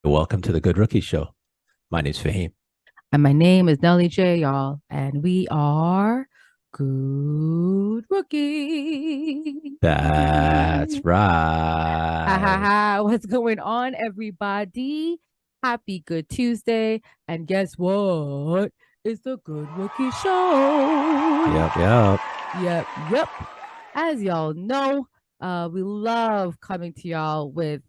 Welcome to the Good Rookie Show. My name's Faheem. And my name is Nelly J, y'all. And we are Good Rookie. That's Ha ha right. ha. What's going on, everybody? Happy Good Tuesday. And guess what? It's the Good Rookie Show. Yep, yep. Yep. As y'all know, we love coming to y'all with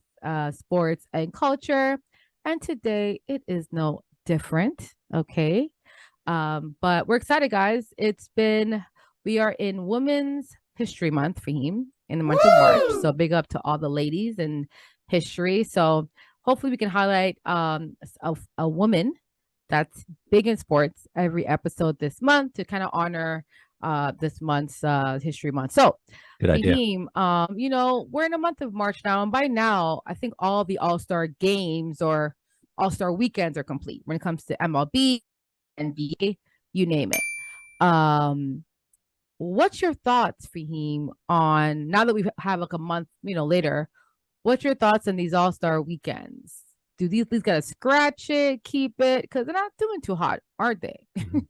sports and culture. And today it is no different. Okay. But we're excited, guys. We are in Women's History Month for him in the month of March. So big up to all the ladies in history. So hopefully we can highlight a woman that's big in sports every episode this month to kind of honor this month's history month. So Good idea. Fahim, we're in the month of March now, and by now I think all the all-star games or all-star weekends are complete when it comes to MLB, NBA, you name it. What's your thoughts, Fahim, on now that we have like a month, later, what's your thoughts on these all-star weekends? Do these leagues gotta scratch it, keep it? Because they're not doing too hot, are they? Mhm.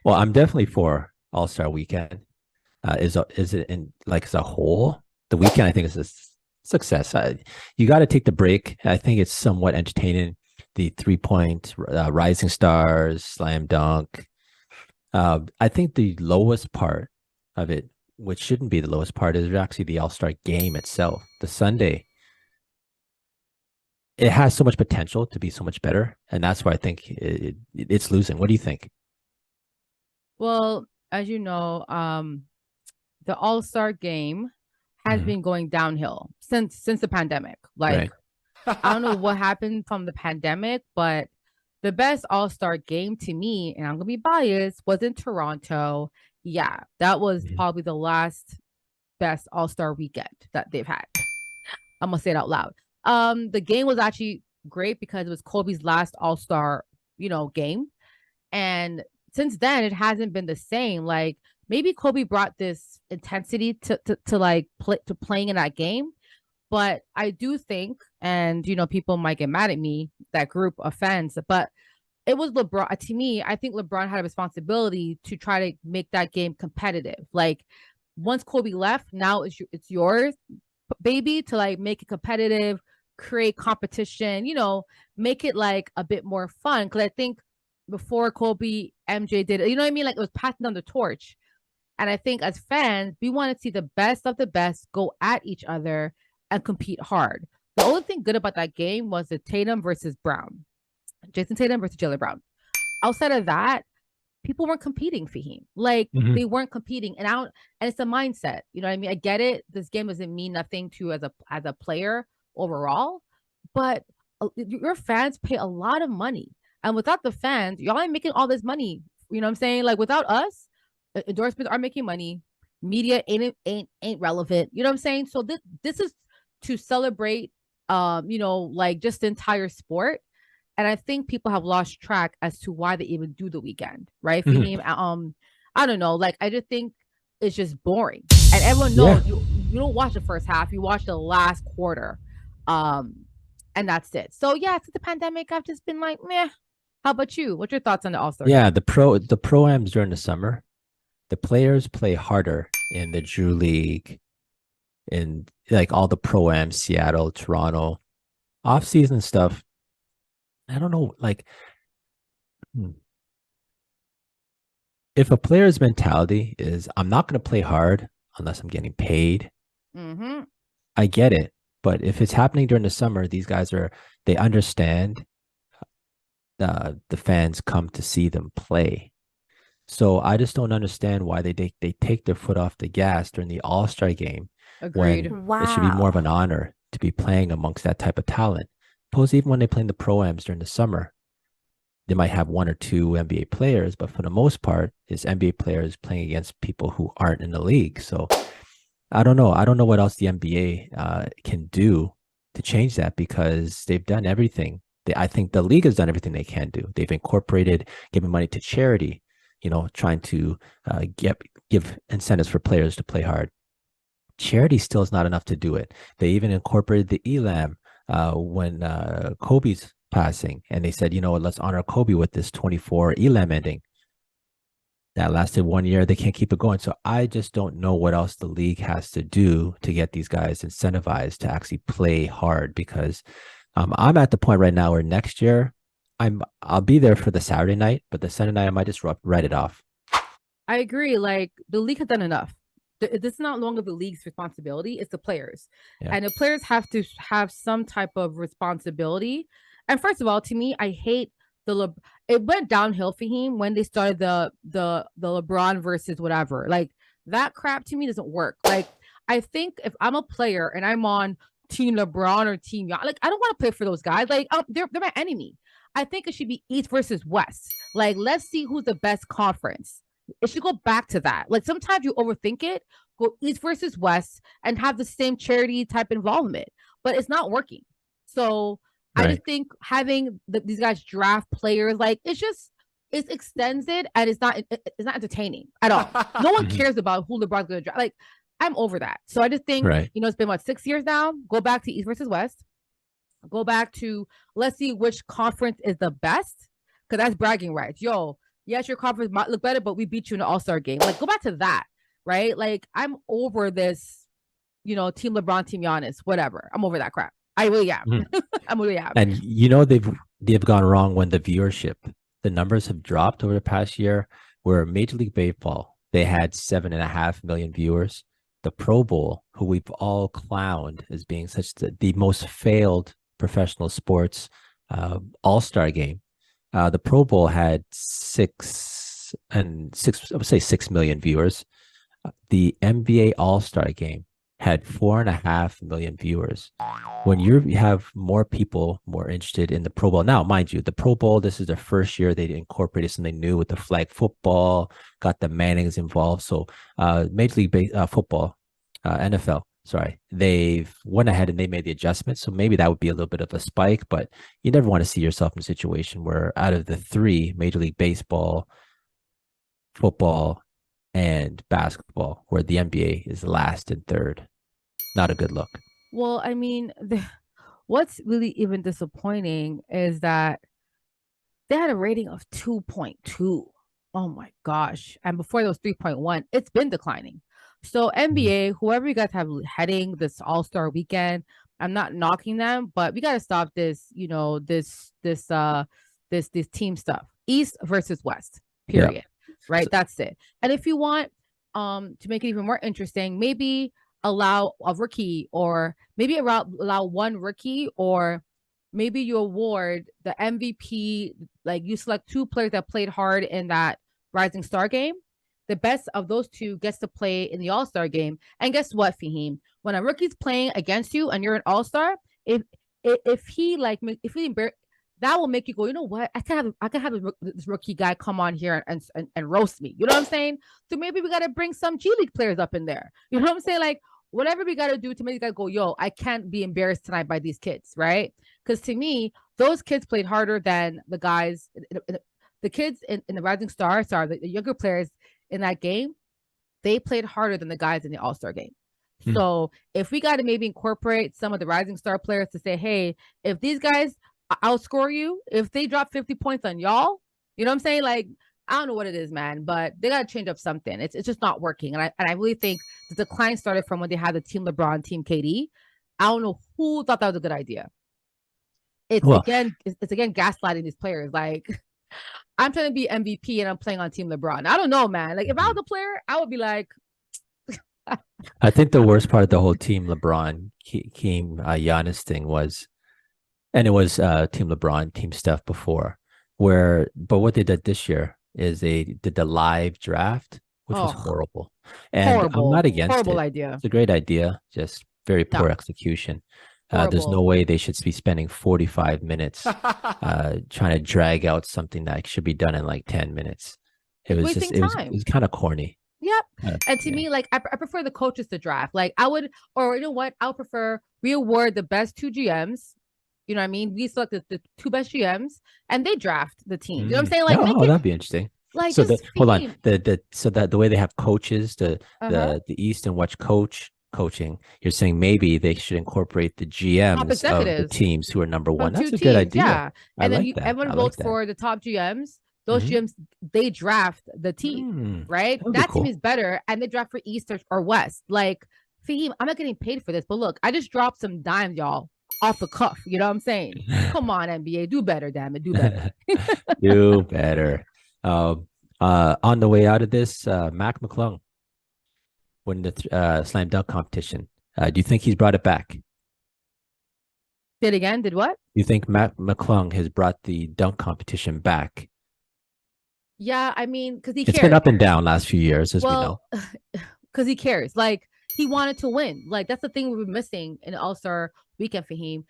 Well, I'm definitely for All Star Weekend. Is it in like as a whole? The weekend, I think, is a success. You got to take the break. I think it's somewhat entertaining. The 3 point rising stars, slam dunk. I think the lowest part of it, which shouldn't be the lowest part, is actually the All Star game itself. The Sunday, it has so much potential to be so much better, and that's why I think it's losing. What do you think? Well, as you know, the All-Star game has Mhm. been going downhill since the pandemic. Like, Right. I don't know what happened from the pandemic, but the best All-Star game to me, and I'm gonna be biased, was in Toronto. Yeah, that was Mhm. probably the last best All-Star weekend that they've had. I'm gonna say it out loud. The game was actually great because it was Kobe's last All-Star, game. And since then, it hasn't been the same. Like maybe Kobe brought this intensity to like playing in that game. But I do think, and people might get mad at me, that group of fans, but it was LeBron. To me, I think LeBron had a responsibility to try to make that game competitive. Like once Kobe left, now it's yours, baby, to like make it competitive, create competition, make it like a bit more fun. Cause I think before Kobe, MJ did it, you know what I mean? Like it was passing on the torch. And I think as fans, we want to see the best of the best go at each other and compete hard. The only thing good about that game was the Tatum versus Brown, Jason Tatum versus Jalen Brown. Outside of that, people weren't competing for him. Like Mhm. they weren't competing, and and it's a mindset. You know what I mean? I get it. This game doesn't mean nothing to you as a player overall, but your fans pay a lot of money, and without the fans, y'all ain't making all this money. You know what I'm saying? Like without us, endorsements are making money. Media ain't relevant. You know what I'm saying? So this is to celebrate, like just the entire sport, and I think people have lost track as to why they even do the weekend, right? Mhm. Fahim, I don't know. Like I just think it's just boring, and everyone Yeah. knows you don't watch the first half, you watch the last quarter, um, and that's it. So yeah, since the pandemic, I've just been like, meh. How about you? What's your thoughts on the All Star Yeah, game? the pro-ams during the summer, the players play harder in the Drew League, in like all the pro-ams, Seattle, Toronto, off-season stuff. I don't know, like hmm, if a player's mentality is I'm not going to play hard unless I'm getting paid, Mm-hmm. I get it. But if it's happening during the summer, these guys they understand the fans come to see them play. So I just don't understand why they take their foot off the gas during the All-Star game Agreed. when it should be more of Wow. an honor to be playing amongst that type of talent. Suppose even when they play in the pro-ams during the summer, they might have one or two NBA players, but for the most part, it's NBA players playing against people who aren't in the league. So I don't know. I don't know what else the NBA can do to change that because they've done everything. I think the league has done everything they can do. They've incorporated giving money to charity, trying to give incentives for players to play hard. Charity still is not enough to do it. They even incorporated the ELAM, when Kobe's passing, and they said, you know what, let's honor Kobe with this 24 Elam ending. That lasted 1 year. They can't keep it going. So I just don't know what else the league has to do to get these guys incentivized to actually play hard, because I'm at the point right now where next year I'll be there for the Saturday night, but the Sunday night I might just write it off. I agree. Like the league has done enough. This is not longer the league's responsibility. It's the players. Yeah. And the players have to have some type of responsibility. And first of all, to me, I hate it went downhill for him when they started the LeBron versus whatever. Like that crap to me doesn't work. Like I think if I'm a player and I'm on Team LeBron or Team Yacht, like I don't want to play for those guys. Like they're my enemy. I think it should be East versus West. Like let's see who's the best conference. It should go back to that. Like sometimes you overthink it. Go East versus West and have the same charity type involvement, but it's not working. So I just think having these guys draft players, like it extends it, and it's not entertaining at all. No one cares about who LeBron's going to draft. Like I'm over that. So I just think it's been 6 years now. Go back to East versus West. Go back to let's see which conference is the best, because that's bragging rights. Yo, yes, your conference might look better, but we beat you in the All-Star game. Like go back to that, right? Like I'm over this, Team LeBron, Team Giannis, whatever. I'm over that crap. I really am. I'm really am. And they've gone wrong when the numbers have dropped over the past year. Where Major League Baseball, they had 7.5 million viewers. The Pro Bowl, who we've all clowned as being such the most failed professional sports all-star game, the Pro Bowl had 6 million viewers. The NBA All-Star game had 4.5 million viewers. When you have more people more interested in the Pro Bowl, now mind you, the Pro Bowl, this is their first year they incorporated something new with the flag football, got the Mannings involved. So Major League Football, NFL, sorry, they've went ahead and they made the adjustment. So maybe that would be a little bit of a spike, but you never want to see yourself in a situation where out of the three, Major League Baseball, football, and basketball, where the NBA is last and third. Not a good look. Well, I mean, what's really even disappointing is that they had a rating of 2.2. Oh my gosh. And before it was 3.1, it's been declining. So NBA, whoever you guys have heading this All-Star weekend, I'm not knocking them, but we got to stop this, this team stuff. East versus West, period. Yeah. Right? So, that's it. And if you want to make it even more interesting, maybe allow a rookie, or maybe allow one rookie, or maybe you award the MVP, like you select 2 players that played hard in that Rising Star game. The best of those 2 gets to play in the All-Star game. And guess what, Faheem? When a rookie's playing against you and you're an All-Star, if he that will make you go, you know what? I can have this rookie guy come on here and roast me. You know what I'm saying? So maybe we got to bring some G League players up in there. You know what I'm saying? Like whatever we got to do to make you guys go, yo, I can't be embarrassed tonight by these kids, right? Because to me, those kids played harder than the guys, the kids in the Rising Stars, the younger players in that game. They played harder than the guys in the All-Star game. So if we got to maybe incorporate some of the Rising Star players to say, hey, if these guys outscore you, if they drop 50 points on y'all, you know what I'm saying? Like, I don't know what it is, man, but they got to change up something. It's just not working. And I really think the decline started from when they had the Team LeBron, Team KD. I don't know who thought that was a good idea. It's again gaslighting these players. Like, I'm trying to be MVP and I'm playing on Team LeBron. I don't know, man. Like, if I was a player, I would be like, I think the worst part of the whole Team LeBron, Team Giannis thing was, and it was Team LeBron, Team Steph before, but what they did this year is they did the live draft, which was horrible. And I'm not against it. Horrible idea. It's a great idea, just very poor execution. There's no way they should be spending 45 minutes trying to drag out something that should be done in like 10 minutes. It was kind of corny. Yep. And to me, like, I prefer the coaches to draft. Like, I would, or you know what? I would prefer we award the best 2 GMs. You know what I mean? We select the 2 best GMs and they draft the team. You know what I'm saying? Like, that'd be interesting. Like, so hold on. So that the way they have coaches, the East and West coaching, you're saying maybe they should incorporate the Top GMs of the executives teams who are number from one. two That's a good teams, idea. yeah. I And then like that. everyone I like votes that. for the top GMs. Those GMs, they draft the team, right? That would be That team cool. is better, and they draft for East or West. Like, Faheem, I'm not getting paid for this, but look, I just dropped some dimes, y'all, off the cuff. You know what I'm saying? Come on, NBA, do better, damn it, do better. Do better. On the way out of this, Mac McClung won the slam dunk competition. Do you think he's brought it back? Did again? Did what? You think Mac McClung has brought the dunk competition back? Yeah, I mean, because he It's cares. been up and down last few years, as we know. Because he cares. Like, he wanted to win. Like, that's the thing we've been missing in All-Star weekend for him.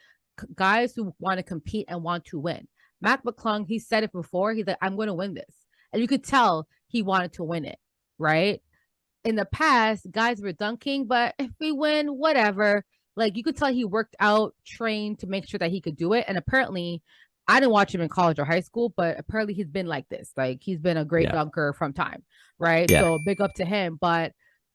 Guys who want to compete and want to win. Mac McClung, he said it before. He's like, I'm going to win this. And you could tell he wanted to win it, right? In the past, guys were dunking, but if we win, whatever. Like, you could tell he worked out, trained to make sure that he could do it. And apparently, I didn't watch him in college or high school, but apparently he's been like this. Like, he's been a great dunker from time, right? Yeah. So big up to him. But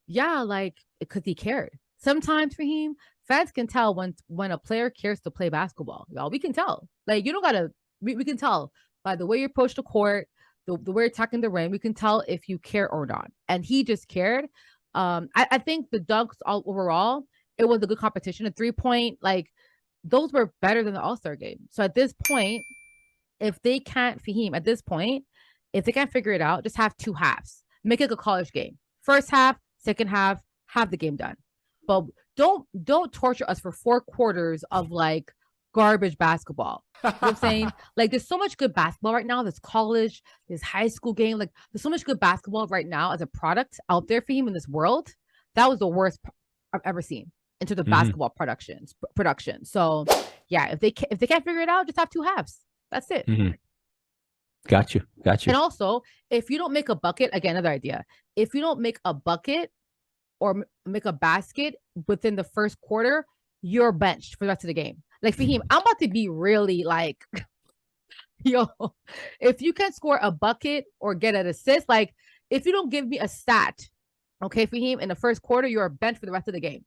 yeah, like, because he cared. Sometimes for him, fans can tell when a player cares to play basketball. Y'all, we can tell. Like, you don't gotta. We can tell by the way you approach the court, the way you're attacking the ring. We can tell if you care or not. And he just cared. I think the dunks all overall, it was a good competition. A 3-point, like, those were better than the All-Star game. So at this point, if they can't, Faheem, at this point, if they can't figure it out, just have two halves. Make it a college game. First half, second half, have the game done. But don't torture us for 4 quarters of like garbage basketball. You know what I'm saying? Like, there's so much good basketball right now. There's college, there's high school game. Like, there's so much good basketball right now as a product out there for him in this world. That was the worst I've ever seen into the basketball production. So yeah, if they can't figure it out, just have two halves. That's it. Got you. And also, if you don't make a bucket, again, another idea. If you don't make a bucket or make a basket within the first quarter, you're benched for the rest of the game. Like, Faheem, I'm about to be really like, yo, if you can score a bucket or get an assist, like, if you don't give me a stat, okay, Faheem, in the first quarter, you're benched for the rest of the game.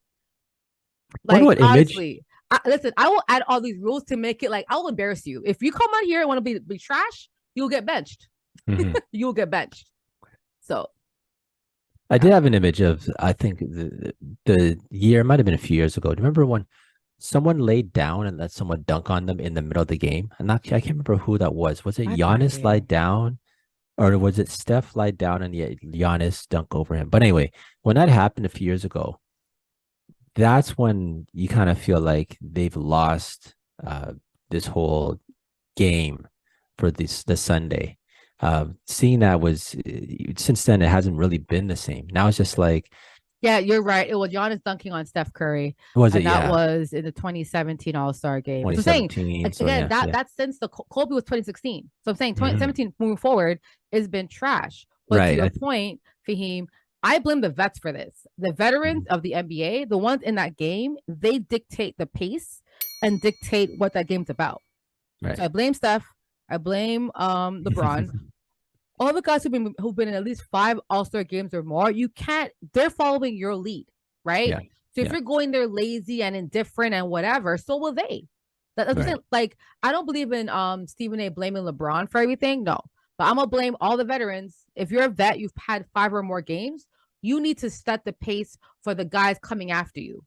Like, honestly, listen, I will add all these rules to make it like, I will embarrass you. If you come out here and want to be trash, you'll get benched. You'll get benched. So I did have an image of, I think the year, it might have been a few years ago. Do you remember when someone laid down and let someone dunk on them in the middle of the game? I can't remember who that was. Was it Giannis lied down? Or was it Steph lied down and Giannis dunk over him? But anyway, when that happened a few years ago, that's when you kind of feel like they've lost this whole game for this Sunday. Seeing that was, since then, it hasn't really been the same. Now it's just like, yeah, you're right. It was Giannis dunking on Steph Curry. Was it? That was in the 2017 All-Star game. 2017. So saying, again, that's since the Kobe was 2016. So I'm saying 2017 moving forward has been trash. But to your point, Faheem, I blame the vets for this. The veterans of the NBA, the ones in that game, they dictate the pace and dictate what that game's about. Right. So I blame Steph. I blame LeBron. All the guys who've been in at least 5 All-Star games or more, they're following your lead, right? Yeah. So if you're going there lazy and indifferent and whatever, so will they. That's right. Like, I don't believe in Stephen A blaming LeBron for everything. No. But I'm gonna blame all the veterans. If you're a vet, you've had 5 or more games, you need to set the pace for the guys coming after you.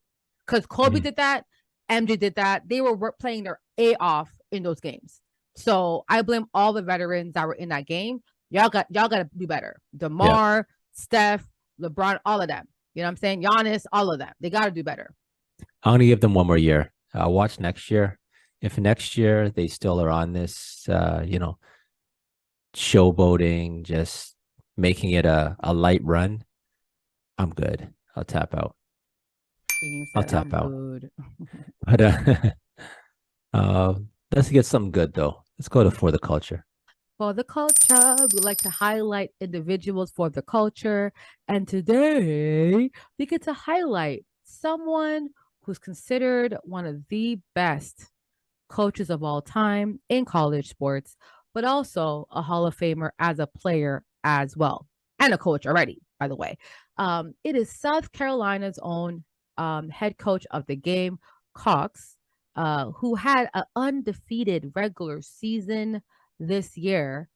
Because Kobe did that, MJ did that. They were playing their A off in those games. So I blame all the veterans that were in that game. Y'all got to do better. DeMar, Steph, LeBron, all of them. You know what I'm saying? Giannis, all of them. They got to do better. I'm going to give them one more year. I'll watch next year. If next year they still are on this, showboating, just making it a light run, I'm good. I'll tap out. I'll tap out. But let's get something good, though. Let's go to For the Culture. For the culture, we like to highlight individuals for the culture. And today, we get to highlight someone who's considered one of the best coaches of all time in college sports, but also a Hall of Famer as a player as well, and a coach already, by the way. It is South Carolina's own head coach of the Gamecocks, who had an undefeated regular season this year,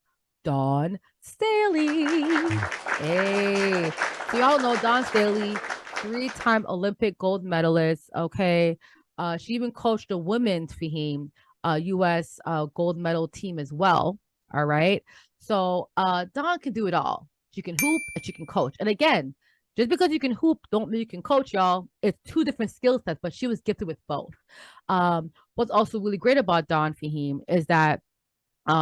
Dawn Staley. Hey, so y'all know Dawn Staley, three-time Olympic gold medalist. Okay, she even coached the women's Faheem U.S. Gold medal team as well. All right, so Dawn can do it all. She can hoop and she can coach. And again, just because you can hoop, don't mean you can coach, y'all. It's two different skill sets, but she was gifted with both. What's also really great about Dawn Faheem is that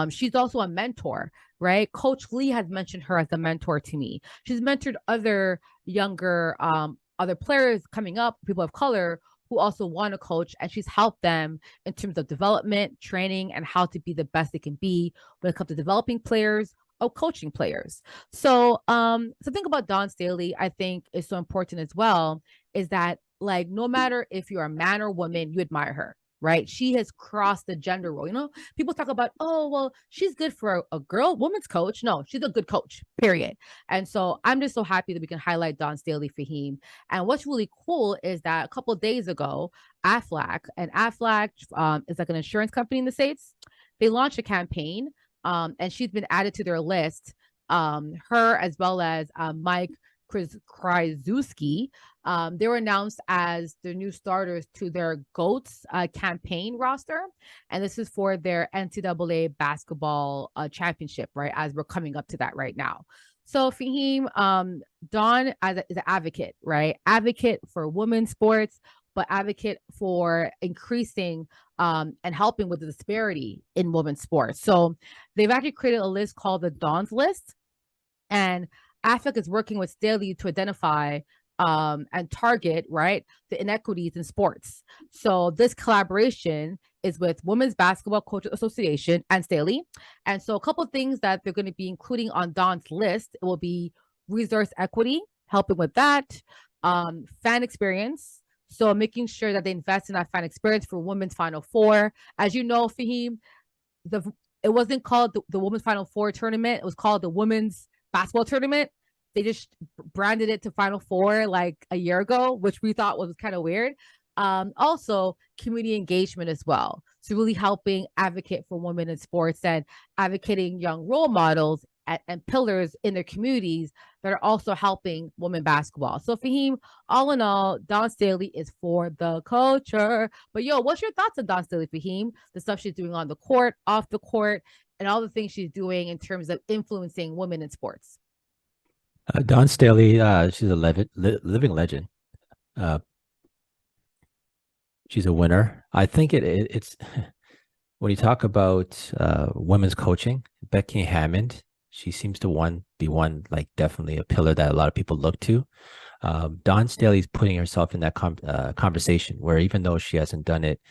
she's also a mentor, right? Coach Lee has mentioned her as a mentor to me. She's mentored other younger, other players coming up, people of color who also want to coach, and she's helped them in terms of development, training, and how to be the best they can be when it comes to developing players or coaching players. So, something about Dawn Staley I think is so important as well is that like no matter if you're a man or woman, you admire her, right? She has crossed the gender role. You know, people talk about, oh, well, she's good for a girl, woman's coach. No, she's a good coach, period. And so I'm just so happy that we can highlight Dawn Staley Faheem. And what's really cool is that a couple of days ago, Aflac is like an insurance company in the States. They launched a campaign, and she's been added to their list. Her as well as Mike Krzyzewski, they were announced as the new starters to their GOATS campaign roster. And this is for their NCAA basketball championship, right? As we're coming up to that right now. So Faheem, Dawn is an advocate, right? Advocate for women's sports, but advocate for increasing and helping with the disparity in women's sports. So they've actually created a list called the Dawn's List. And AFIC is working with Staley to identify and target, right, the inequities in sports. So this collaboration is with Women's Basketball Coaches Association and Staley. And so a couple of things that they're going to be including on Dawn's list, it will be resource equity, helping with that, fan experience. So making sure that they invest in that fan experience for Women's Final Four. As you know, Faheem, it wasn't called the Women's Final Four tournament. It was called the Women's Basketball Tournament. They just branded it to Final Four like a year ago, which we thought was kind of weird. Also, community engagement as well. So really helping advocate for women in sports and advocating young role models and pillars in their communities that are also helping women basketball. So Faheem, all in all, Dawn Staley is for the culture. But yo, what's your thoughts on Dawn Staley, Faheem? The stuff she's doing on the court, off the court, and all the things she's doing in terms of influencing women in sports. Dawn Staley, she's a living legend. She's a winner. I think it's when you talk about women's coaching, Becky Hammond, she seems to be one like definitely a pillar that a lot of people look to. Dawn Staley's putting herself in that conversation where even though she hasn't done it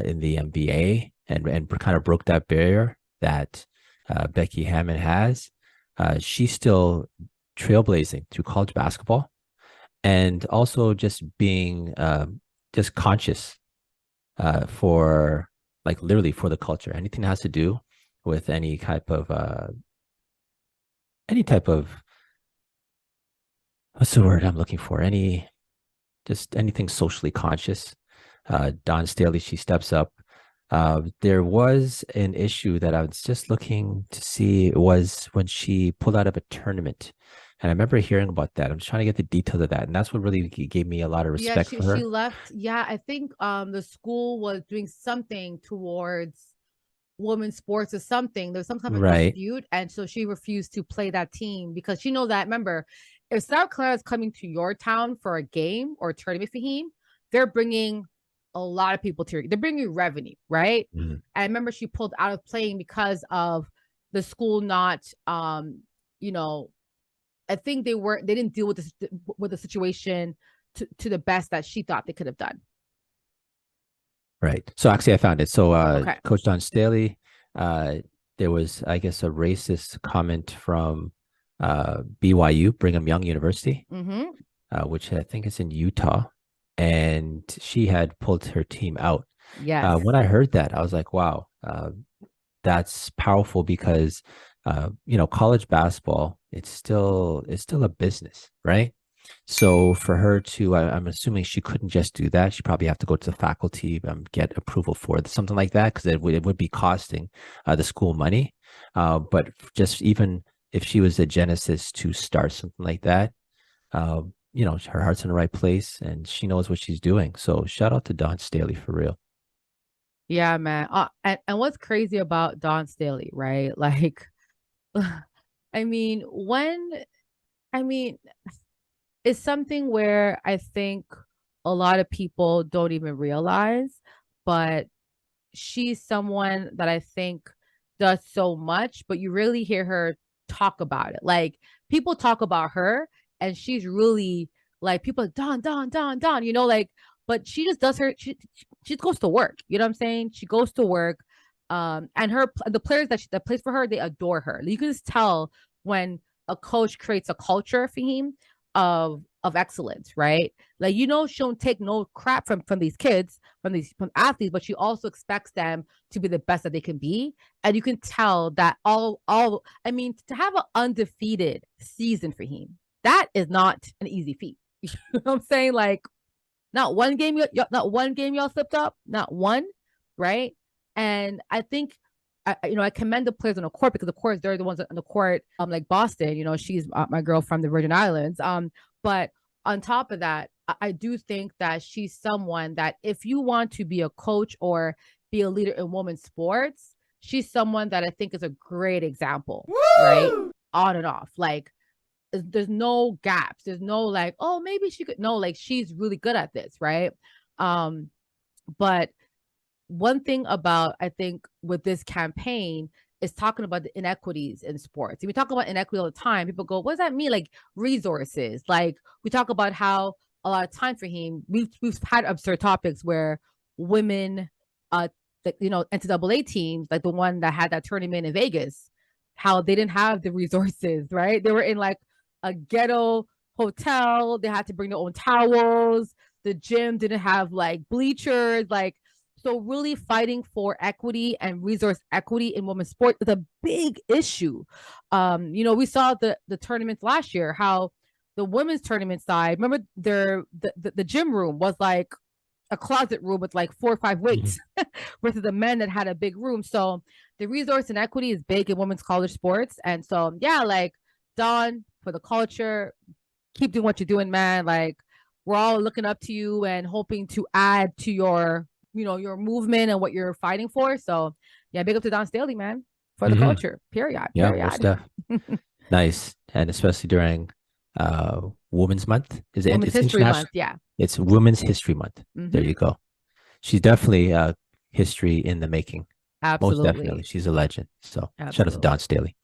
in the NBA and kind of broke that barrier that Becky Hammond has, she's still trailblazing through college basketball and also just being just conscious for like literally for the culture. Anything that has to do with any type of what's the word I'm looking for? Just anything socially conscious. Dawn Staley, she steps up. There was an issue that I was just looking to see. It was when she pulled out of a tournament. And I remember hearing about that. I'm just trying to get the details of that. And that's what really gave me a lot of respect for her. She left. Yeah, I think the school was doing something towards women's sports or something. There was some kind of dispute. And so she refused to play that team because she knows that, remember, if South Carolina is coming to your town for a game or a tournament, Faheem, they're bringing a lot of people to they're bringing revenue, right? Mm-hmm. I remember she pulled out of playing because of the school not, I think they didn't deal with the situation to the best that she thought they could have done. Right. So actually I found it. So Coach Dawn Staley, there was, I guess, a racist comment from BYU, Brigham Young University, which I think is in Utah. And she had pulled her team out. Yeah. When I heard that, I was like, wow, that's powerful because, college basketball, it's still a business, right? So for her to, I'm assuming she couldn't just do that. She probably have to go to the faculty, get approval for something like that, because it would be costing the school money. But just even if she was the genesis to start something like that, her heart's in the right place and she knows what she's doing. So shout out to Dawn Staley for real. Yeah, man. And what's crazy about Dawn Staley, right? Like, I mean, I mean, it's something where I think a lot of people don't even realize, but she's someone that I think does so much, but you really hear her talk about it. Like people talk about her and she's really like people like Dawn, Dawn, Dawn, Dawn, like, but she just does she goes to work. You know what I'm saying? She goes to work. And the players that plays for her, they adore her. You can just tell when a coach creates a culture for him of excellence, right? Like she don't take no crap from these kids, from athletes, but she also expects them to be the best that they can be. And you can tell that I mean, to have an undefeated season for him, that is not an easy feat. You know what I'm saying? Like not one game y'all slipped up, not one, right? And I think I commend the players on the court because of course they're the ones on the court. Like Boston, she's my girl from the Virgin Islands. But on top of that, I do think that she's someone that if you want to be a coach or be a leader in women's sports, she's someone that I think is a great example, right? On and off, like there's no gaps. There's no like, oh, maybe she could. No, like she's really good at this, right? But one thing about I think with this campaign is talking about the inequities in sports. And we talk about inequity all the time. People go, what does that mean? Like resources. Like we talk about how a lot of time for him, we've had absurd topics where women, NCAA teams, like the one that had that tournament in Vegas, how they didn't have the resources, right? They were in like a ghetto hotel. They had to bring their own towels. The gym didn't have like bleachers. Like, so really fighting for equity and resource equity in women's sport is a big issue. We saw the tournaments last year, how the women's tournament side, remember the gym room was like a closet room with like 4 or 5 weights versus the men that had a big room. So the resource and equity is big in women's college sports. And so, yeah, like Dawn, for the culture, keep doing what you're doing, man. Like we're all looking up to you and hoping to add to your movement and what you're fighting for. So yeah, big up to Dawn Staley, man, for the culture. Period. Yeah, most Period. Nice. And especially during Women's Month. Women's It's History international. Month. Yeah. It's Women's History Month. There you go. She's definitely history in the making. Most definitely. Absolutely. She's a legend. So shout out to Absolutely. Dawn Staley.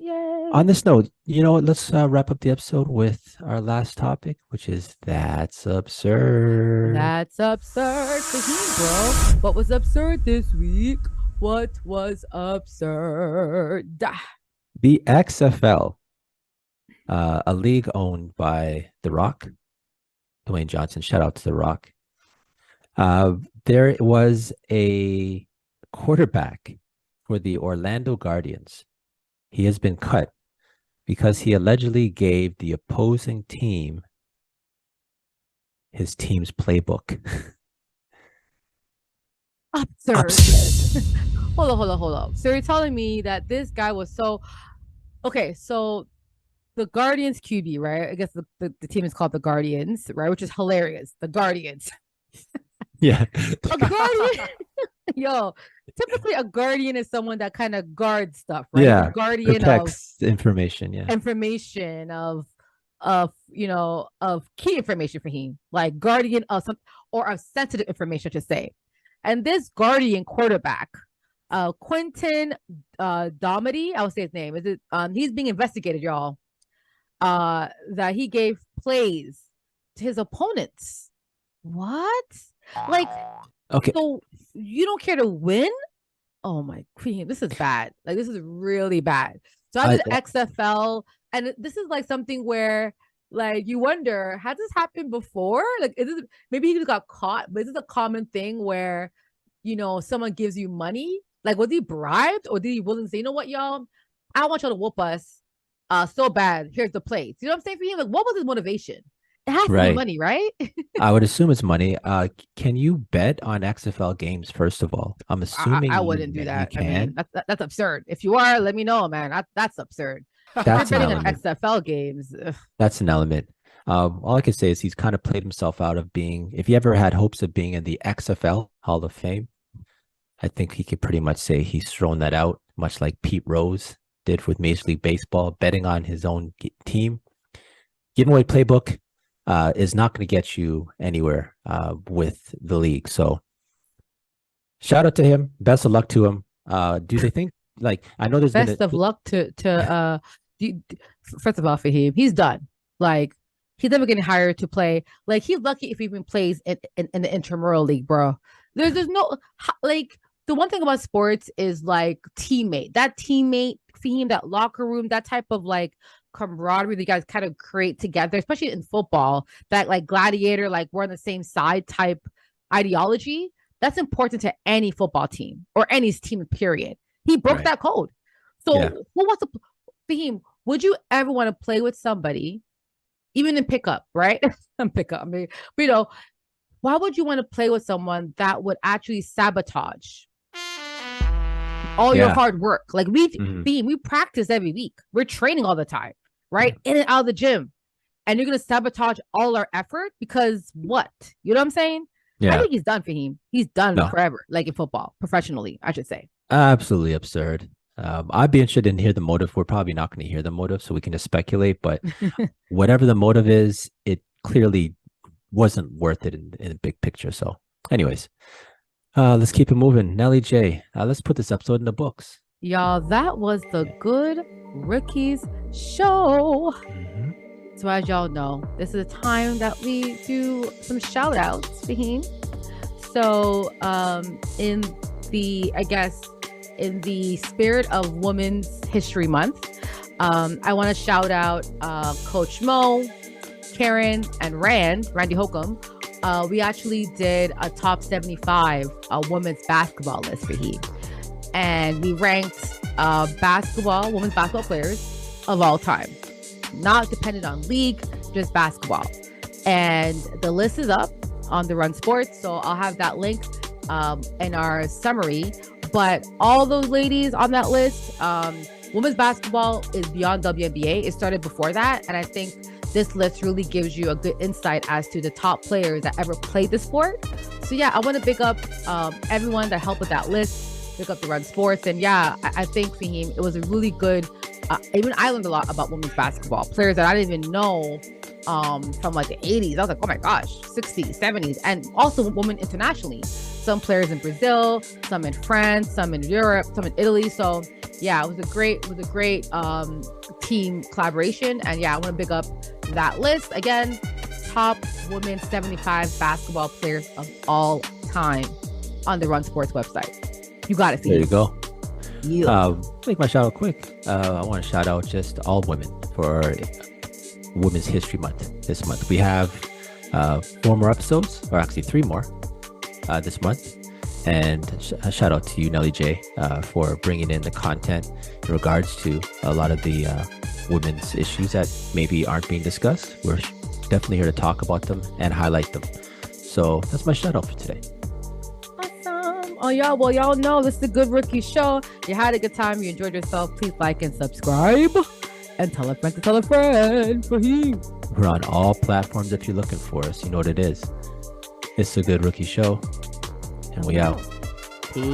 Yay. On this note, let's wrap up the episode with our last topic, which is That's Absurd. That's absurd. Faheem, bro. What was absurd this week? What was absurd? The XFL, a league owned by The Rock, Dwayne Johnson. Shout out to The Rock. There was a quarterback for the Orlando Guardians. He has been cut because he allegedly gave the opposing team his team's playbook. Absurd. Hold on. So you're telling me that this guy was okay, so the Guardians QB, right? I guess the team is called the Guardians, right? Which is hilarious. The Guardians. Yeah. A Guardian. Yo, typically a Guardian is someone that kind of guards stuff, right? Yeah. A Guardian protects information. Yeah. Information of key information for him, like guardian of some or of sensitive information to say. And this Guardian quarterback, Quinten Dormady, I would say his name. Is it he's being investigated, y'all. That he gave plays to his opponents. What? Like, okay. So you don't care to win? Oh my queen, this is bad. Like this is really bad. So I did XFL, and this is like something where like you wonder, has this happened before? Like is this, maybe he just got caught, but is this a common thing where someone gives you money? Like was he bribed or did he willing to say, you know what, y'all? I want y'all to whoop us so bad. Here's the plays. You know what I'm saying for him? Like, what was his motivation? It has to be Right. money, right? I would assume it's money. Can you bet on XFL games, first of all? I'm assuming I wouldn't do you that. I mean, can. that's absurd. If you are, let me know, man. That's absurd. If you're That's an betting on element. XFL games, That's an element. All I can say is he's kind of played himself out of being, if he ever had hopes of being in the XFL Hall of Fame, I think he could pretty much say he's thrown that out, much like Pete Rose did with Major League Baseball, betting on his own team. Giving away playbook is not going to get you anywhere with the league. So shout out to him. Best of luck to him. Do they think, like, I know there's best of luck first of all, for him, he's done. Like, he's never getting hired to play. Like, he's lucky if he even plays in the intramural league, bro. There's no, like, the one thing about sports is like that teammate theme, that locker room, that type of like camaraderie that you guys kind of create together, especially in football, that like gladiator, like we're on the same side type ideology. That's important to any football team or any team, period. He broke that code. So who wants to, Faheem, would you ever want to play with somebody, even in pickup, right? Pickup, I mean, but, you know, why would you want to play with someone that would actually sabotage all your hard work? Like, we practice every week. We're training all the time, right? In and out of the gym. And you're going to sabotage all our effort because what? You know what I'm saying? Yeah. I think he's done for him. He's done forever, like in football, professionally, I should say. Absolutely absurd. I'd be interested in hear the motive. We're probably not going to hear the motive, so we can just speculate. But whatever the motive is, it clearly wasn't worth it in the big picture. So anyways, let's keep it moving. Nelly J, let's put this episode in the books. Y'all, that was the Good Rookies show. So as y'all know, this is a time that we do some shout outs, Faheem. So in the spirit of Women's History Month, I want to shout out Coach Mo, Karen, and Randy Holcomb. We actually did a top 75 women's basketball list for Faheem. And we ranked women's basketball players of all time. Not dependent on league, just basketball. And the list is up on the Run Sports, so I'll have that link in our summary. But all those ladies on that list, women's basketball is beyond WNBA. It started before that, and I think this list really gives you a good insight as to the top players that ever played the sport. So yeah, I want to big up everyone that helped with that list, big up the Run Sports. And yeah, I think, Faheem, it was a really good, even I learned a lot about women's basketball, players that I didn't even know from like the 80s. I was like, oh my gosh, 60s, 70s, and also women internationally. Some players in Brazil, some in France, some in Europe, some in Italy. So yeah, it was a great team collaboration. And yeah, I want to big up that list. Again, top women's 75 basketball players of all time on the Run Sports website. You got it. There you go. Make my shout out quick. I want to shout out just all women for Women's History Month this month. We have 4 more episodes, or actually 3 more this month. And a shout out to you, Nelly J, for bringing in the content in regards to a lot of the women's issues that maybe aren't being discussed. We're definitely here to talk about them and highlight them. So that's my shout out for today. Awesome. Oh, y'all know this is the Good Rookie Show. You had a good time. You enjoyed yourself. Please like and subscribe. And tell a friend to tell a friend. Faheem. We're on all platforms if you're looking for us. You know what it is. It's a Good Rookie Show. And we out. Peace.